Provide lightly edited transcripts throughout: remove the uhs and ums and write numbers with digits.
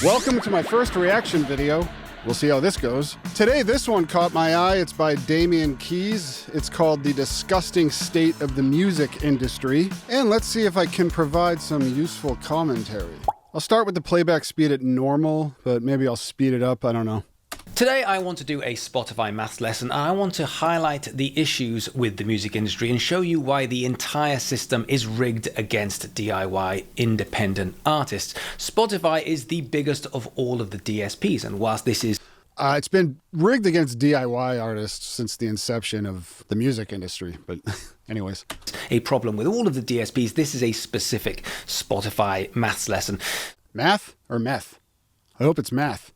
Welcome to my first reaction video. We'll see how this goes. Today, this one caught my eye. It's by Damian Keyes. It's called The Disgusting State of the Music Industry. And let's see if I can provide some useful commentary. I'll start with the playback speed at normal, but maybe I'll speed it up, I don't know. Today I want to do a Spotify maths lesson, and I want to highlight the issues with the music industry and show you why the entire system is rigged against DIY independent artists. Spotify is the biggest of all of the DSPs, and whilst this is it's been rigged against DIY artists since the inception of the music industry, but anyways. A problem with all of the DSPs, this is a specific Spotify maths lesson. Math or meth? I hope it's math.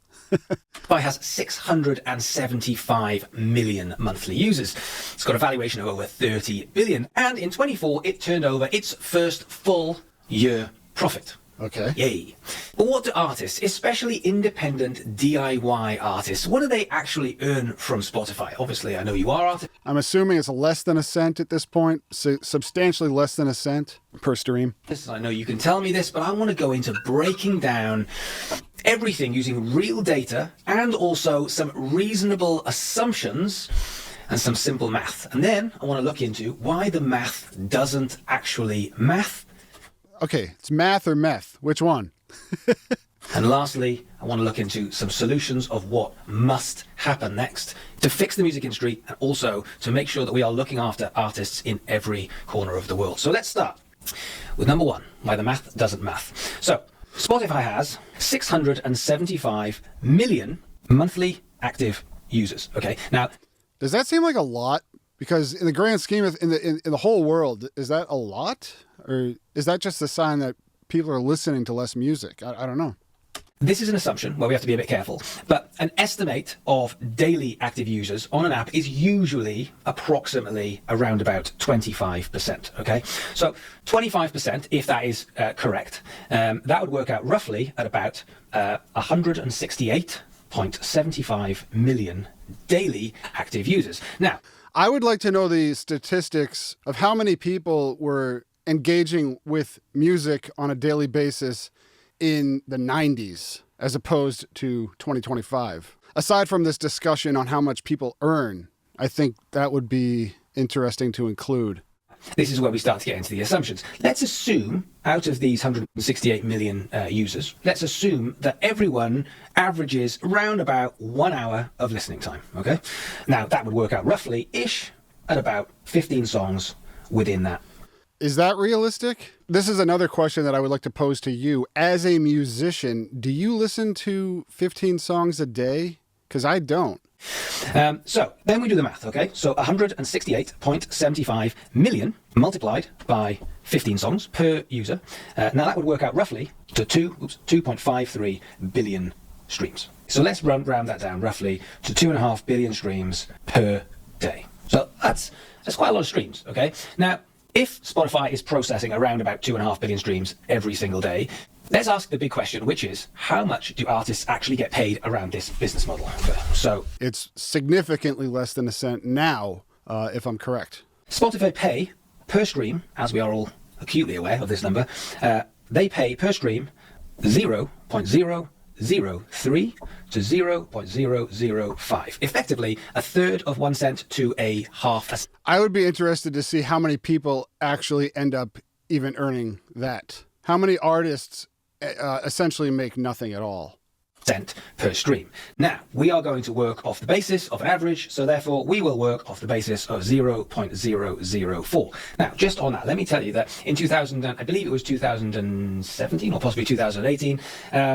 Spotify has 675 million monthly users. It's got a valuation of over 30 billion, and in 24 it turned over its first full year profit. Okay. Yay. But what do artists, especially independent DIY artists, what do they actually earn from Spotify? Obviously, I know you are artists. I'm assuming it's less than a cent at this point, so substantially less than a cent per stream. I know you can tell me this, but I want to go into breaking down everything using real data and also some reasonable assumptions and some simple math. And then I want to look into why the math doesn't actually math. Okay, it's math or meth. Which one? And lastly, I want to look into some solutions of what must happen next to fix the music industry and also to make sure that we are looking after artists in every corner of the world. So let's start with number one, why the math doesn't math. So Spotify has 675 million monthly active users. Okay, now does that seem like a lot? Because in the grand scheme of in the whole world, is that a lot, or is that just a sign that people are listening to less music? I don't know. This is an assumption where we have to be a bit careful, but an estimate of daily active users on an app is usually approximately around about 25%, okay? So 25%, if that is correct, that would work out roughly at about 168.75 million daily active users. Now, I would like to know the statistics of how many people were engaging with music on a daily basis in the 90s as opposed to 2025. Aside from this discussion on how much people earn, I think that would be interesting to include. This is where we start to get into the assumptions. Let's assume out of these 168 million users, let's assume that everyone averages around about 1 hour of listening time, okay? Now that would work out roughly-ish at about 15 songs within that. Is that realistic? This is another question that I would like to pose to you. As a musician, do you listen to 15 songs a day? Because I don't. So then we do the math, okay? So 168.75 million multiplied by 15 songs per user. Now that would work out roughly to 2.53 billion streams. So let's round that down roughly to 2.5 billion streams per day. So that's quite a lot of streams, okay? Now, if Spotify is processing around about 2.5 billion streams every single day, let's ask the big question, which is how much do artists actually get paid around this business model? So it's significantly less than a cent now, if I'm correct. Spotify pay per stream, as we are all acutely aware of this number, they pay per stream 0.003 to 0.005. Effectively, a third of 1 cent to a half a cent. I would be interested to see how many people actually end up even earning that. How many artists essentially make nothing at all? Cent per stream. Now, we are going to work off the basis of an average, so therefore we will work off the basis of 0.004. Now, just on that, let me tell you that in I believe it was 2017 or possibly 2018,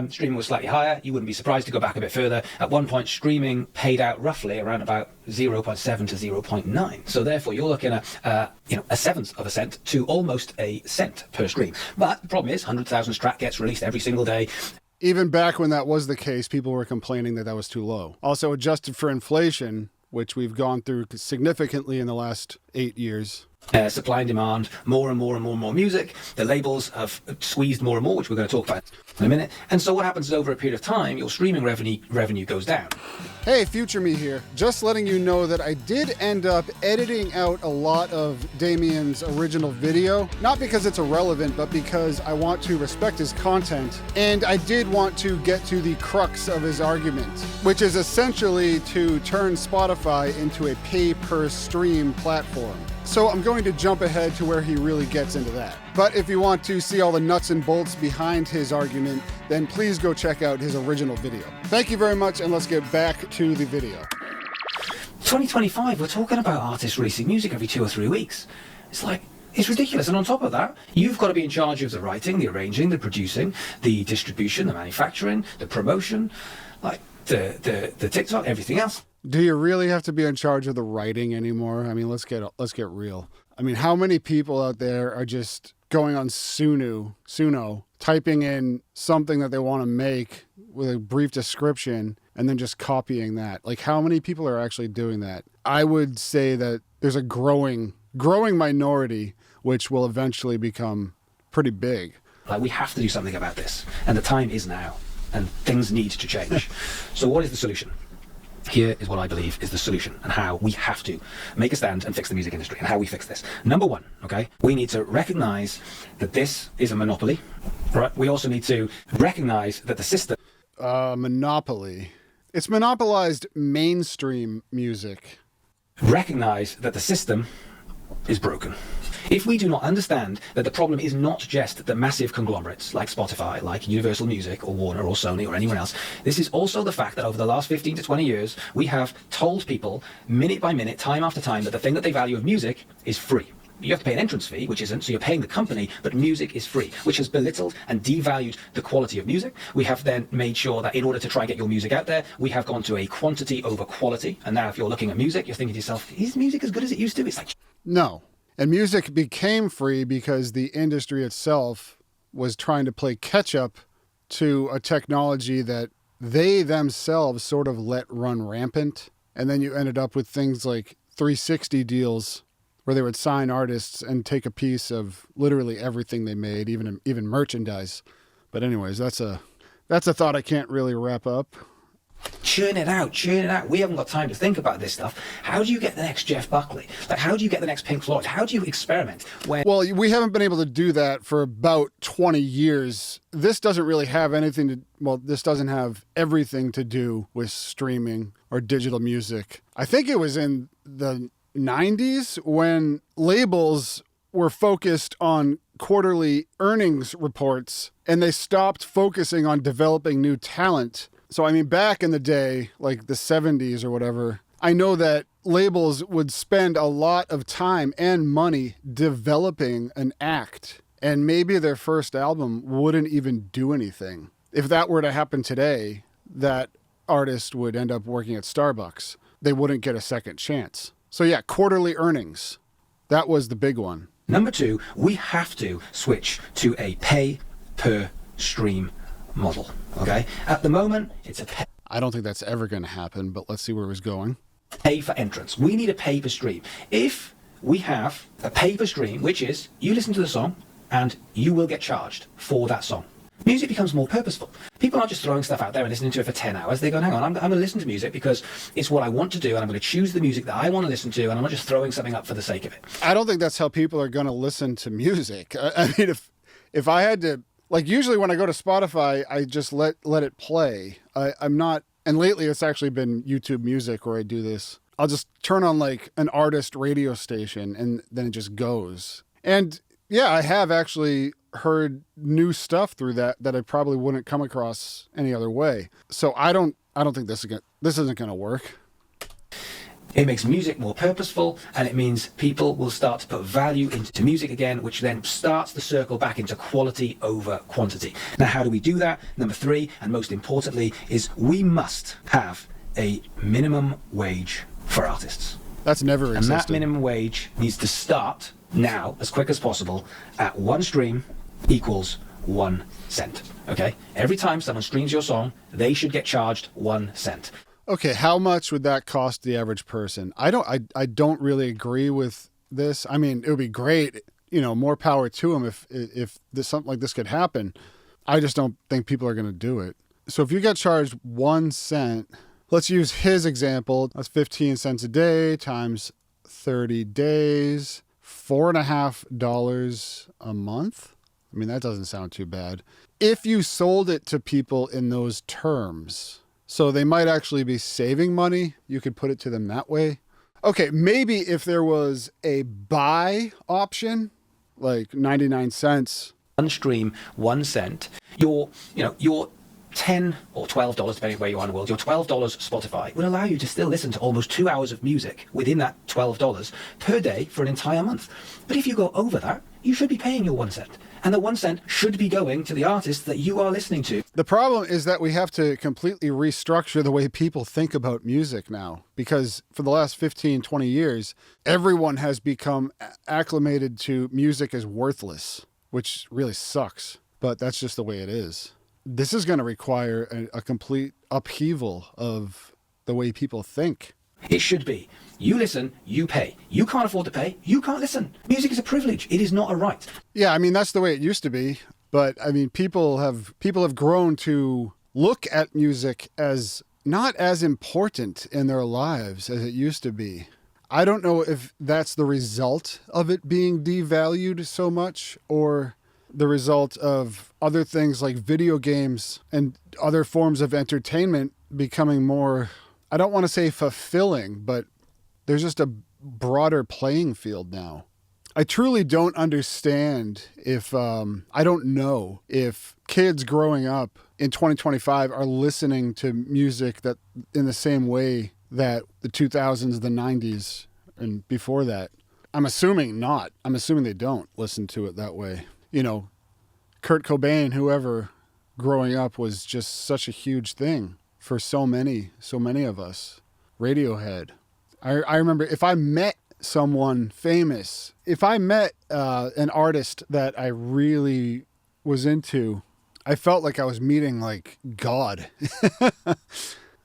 streaming was slightly higher. You wouldn't be surprised to go back a bit further. At one point, streaming paid out roughly around about 0.7 to 0.9. So therefore, you're looking at a seventh of a cent to almost a cent per stream. But the problem is, 100,000 track gets released every single day. Even back when that was the case, people were complaining that that was too low. Also, adjusted for inflation, which we've gone through significantly in the last 8 years, Supply and demand, more and more and more and more music. The labels have squeezed more and more, which we're going to talk about in a minute. And so what happens is over a period of time, your streaming revenue goes down. Hey, future me here. Just letting you know that I did end up editing out a lot of Damian's original video, not because it's irrelevant, but because I want to respect his content. And I did want to get to the crux of his argument, which is essentially to turn Spotify into a pay-per-stream platform. So I'm going to jump ahead to where he really gets into that. But if you want to see all the nuts and bolts behind his argument, then please go check out his original video. Thank you very much, and let's get back to the video. 2025, we're talking about artists releasing music every 2 or 3 weeks. It's ridiculous. And on top of that, you've got to be in charge of the writing, the arranging, the producing, the distribution, the manufacturing, the promotion, the TikTok, everything else. Do you really have to be in charge of the writing anymore? I mean, let's get real. I mean, how many people out there are just going on Suno, typing in something that they want to make with a brief description and then just copying that? Like, how many people are actually doing that? I would say that there's a growing minority, which will eventually become pretty big. We have to do something about this, and the time is now, and things need to change. So what is the solution? Here is what I believe is the solution, and how we have to make a stand and fix the music industry, and how we fix this. Number one, okay, we need to recognize that this is a monopoly, right? We also need to recognize that the system... Monopoly. It's monopolized mainstream music. Recognize that the system is broken. If we do not understand that the problem is not just the massive conglomerates like Spotify, like Universal Music or Warner or Sony or anyone else, this is also the fact that over the last 15 to 20 years, we have told people minute by minute, time after time, that the thing that they value of music is free. You have to pay an entrance fee, which isn't, so you're paying the company, but music is free, which has belittled and devalued the quality of music. We have then made sure that in order to try and get your music out there, we have gone to a quantity over quality. And now if you're looking at music, you're thinking to yourself, is music as good as it used to? It's like... No. And music became free because the industry itself was trying to play catch up to a technology that they themselves sort of let run rampant. And then you ended up with things like 360 deals where they would sign artists and take a piece of literally everything they made, even merchandise. But anyways, that's a thought I can't really wrap up. Churn it out. We haven't got time to think about this stuff. How do you get the next Jeff Buckley? Like, how do you get the next Pink Floyd? How do you experiment? Well, we haven't been able to do that for about 20 years. This doesn't really have this doesn't have everything to do with streaming or digital music. I think it was in the 90s when labels were focused on quarterly earnings reports and they stopped focusing on developing new talent. So, I mean, back in the day, like the 70s or whatever, I know that labels would spend a lot of time and money developing an act, and maybe their first album wouldn't even do anything. If that were to happen today, that artist would end up working at Starbucks. They wouldn't get a second chance. So yeah, quarterly earnings. That was the big one. Number two, we have to switch to a pay-per-stream model, okay? At the moment, it's a pay. I don't think that's ever going to happen, but let's see where it was going. Pay for entrance. We need a pay-per-stream. If we have a pay-per-stream, which is you listen to the song and you will get charged for that song, music becomes more purposeful. People aren't just throwing stuff out there and listening to it for 10 hours. They go, hang on, I'm going to listen to music because it's what I want to do, and I'm going to choose the music that I want to listen to, and I'm not just throwing something up for the sake of it. I don't think that's how people are going to listen to music. I mean, if I had to... Like, usually when I go to Spotify, I just let it play. I'm not... And lately, it's actually been YouTube Music where I do this. I'll just turn on, like, an artist radio station, and then it just goes. And, yeah, I have actually heard new stuff through that I probably wouldn't come across any other way. So I don't think this isn't going to work. It makes music more purposeful, and it means people will start to put value into music again, which then starts the circle back into quality over quantity. Now, how do we do that? Number three, and most importantly, is we must have a minimum wage for artists. That's never existed. And that minimum wage needs to start now, as quick as possible, at one stream equals 1 cent. Okay? Every time someone streams your song, they should get charged 1 cent. Okay, how much would that cost the average person? I don't really agree with this. I mean, it would be great, more power to them if something like this could happen. I just don't think people are going to do it. So if you get charged 1 cent, let's use his example. That's 15 cents a day times 30 days, $4.50 a month. I mean, that doesn't sound too bad. If you sold it to people in those terms, so they might actually be saving money, you could put it to them that way. Okay, maybe if there was a buy option, like 99 cents. One stream, 1 cent. Your 10 or $12, depending where you are in the world, your $12 Spotify would allow you to still listen to almost 2 hours of music within that $12 per day for an entire month. But if you go over that, you should be paying your 1 cent. And the 1 cent should be going to the artist that you are listening to. The problem is that we have to completely restructure the way people think about music now, because for the last 15, 20 years, everyone has become acclimated to music as worthless, which really sucks. But that's just the way it is. This is going to require a complete upheaval of the way people think. It should be. You listen, you pay. You can't afford to pay, you can't listen. Music is a privilege. It is not a right. Yeah, I mean, that's the way it used to be. But I mean, people have grown to look at music as not as important in their lives as it used to be. I don't know if that's the result of it being devalued so much, or the result of other things like video games and other forms of entertainment becoming more, I don't want to say fulfilling, but there's just a broader playing field now. I truly don't understand I don't know if kids growing up in 2025 are listening to music that in the same way that the 2000s, the 90s, and before that. I'm assuming not. I'm assuming they don't listen to it that way. Kurt Cobain, whoever, growing up was just such a huge thing for so many of us. Radiohead. I remember if I met someone famous, if I met an artist that I really was into, I felt like I was meeting like God.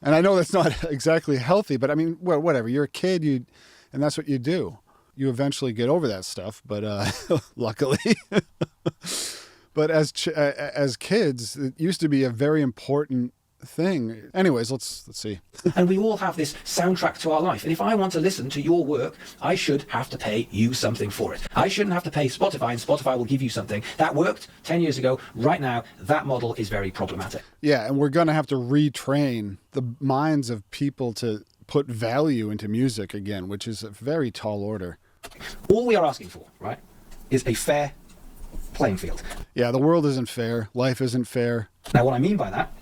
And I know that's not exactly healthy, but I mean, well, whatever. You're a kid, and that's what you do. You eventually get over that stuff, but luckily. But as kids, it used to be a very important thing. Anyways, let's see. And we all have this soundtrack to our life. And if I want to listen to your work, I should have to pay you something for it. I shouldn't have to pay Spotify, and Spotify will give you something. That worked 10 years ago. Right now, that model is very problematic. Yeah, and we're going to have to retrain the minds of people to put value into music again, which is a very tall order. All we are asking for, right, is a fair playing field. Yeah, the world isn't fair. Life isn't fair. Now, what I mean by that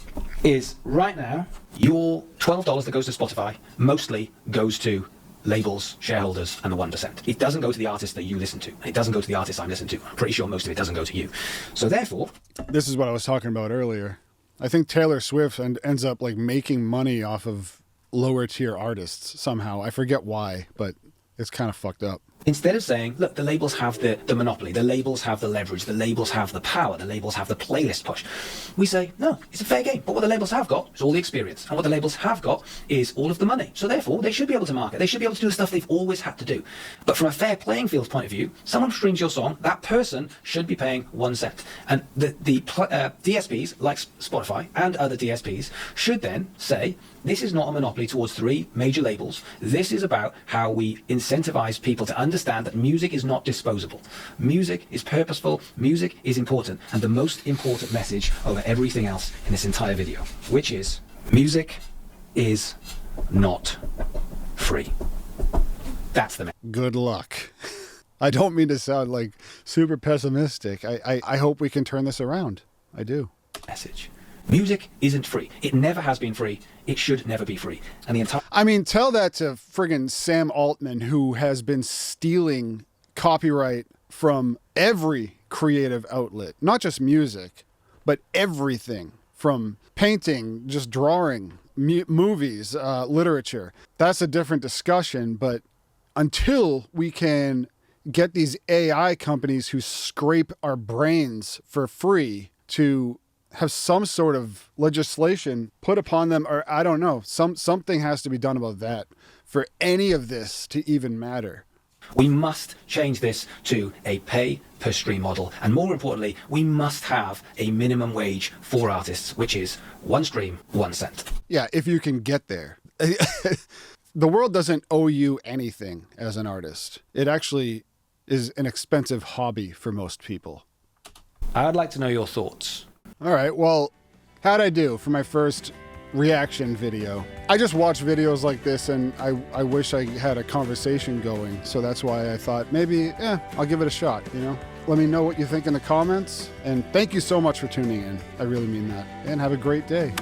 is right now, your $12 that goes to Spotify mostly goes to labels, shareholders, and the 1%. It doesn't go to the artist that you listen to. It doesn't go to the artist I'm listening to. I'm pretty sure most of it doesn't go to you. So therefore... This is what I was talking about earlier. I think Taylor Swift ends up like making money off of lower tier artists somehow. I forget why, but it's kind of fucked up. Instead of saying, look, the labels have the monopoly, the labels have the leverage, the labels have the power, the labels have the playlist push, we say, no, it's a fair game. But what the labels have got is all the experience. And what the labels have got is all of the money. So therefore, they should be able to market. They should be able to do the stuff they've always had to do. But from a fair playing field point of view, someone streams your song, that person should be paying 1 cent. And the DSPs, like Spotify and other DSPs, should then say, this is not a monopoly towards 3 major labels. This is about how we incentivize people to understand that music is not disposable. Music is purposeful. Music is important. And the most important message over everything else in this entire video, which is music is not free. That's the message. Good luck. I don't mean to sound like super pessimistic. I hope we can turn this around. I do. Message. Music isn't free. It never has been free. It should never be free. And the entire... I mean, tell that to friggin' Sam Altman, who has been stealing copyright from every creative outlet, not just music, but everything from painting, just drawing, movies, literature. That's a different discussion. But until we can get these AI companies who scrape our brains for free to have some sort of legislation put upon them, or I don't know, something has to be done about that for any of this to even matter. We must change this to a pay per stream model. And more importantly, we must have a minimum wage for artists, which is 1 stream, 1 cent. Yeah, if you can get there. The world doesn't owe you anything as an artist. It actually is an expensive hobby for most people. I'd like to know your thoughts. All right, well, how'd I do for my first reaction video? I just watch videos like this and I wish I had a conversation going. So that's why I thought maybe, I'll give it a shot, you know? Let me know what you think in the comments. And thank you so much for tuning in. I really mean that. And have a great day.